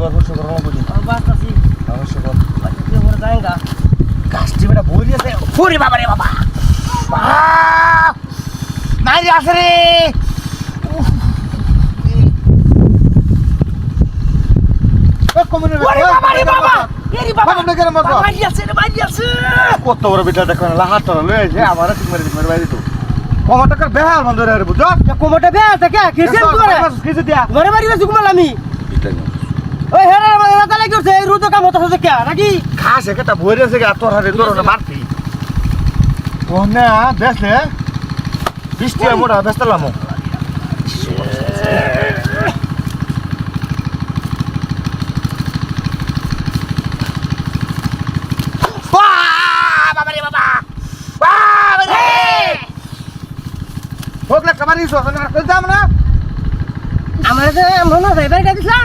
পরিষ্কার করো বুঝি বাসতাছি অবশ্য কর তুই ওরে যাইগা গাছটি বেটা বই আছে ওরে বাবা রে বাবা নাই রে আসে রে কত বড় বেটা দেখো না লাহার তলা লয়ে যে আমার ঠিক মেরে বাইরে তো কমা টাকার বেহাল বন্ধ রে বুঝছো কোমরটা বে থাকে কিসের করে কিছু দিয়া ঘরে বাড়ি বেশি ঘুমাল আমি ওই হেরে আমাদের রাতা লাগি করছে এই রুদ কাম হতো কে নাকি খাস একটা বই রেছে গা তোর হারে তোর না মারতি ও না বেসলে বৃষ্টি মোটা বেসলাম হোক না কামারি সো না দাম না আমার যে মনে হয় বাইরে দিছলা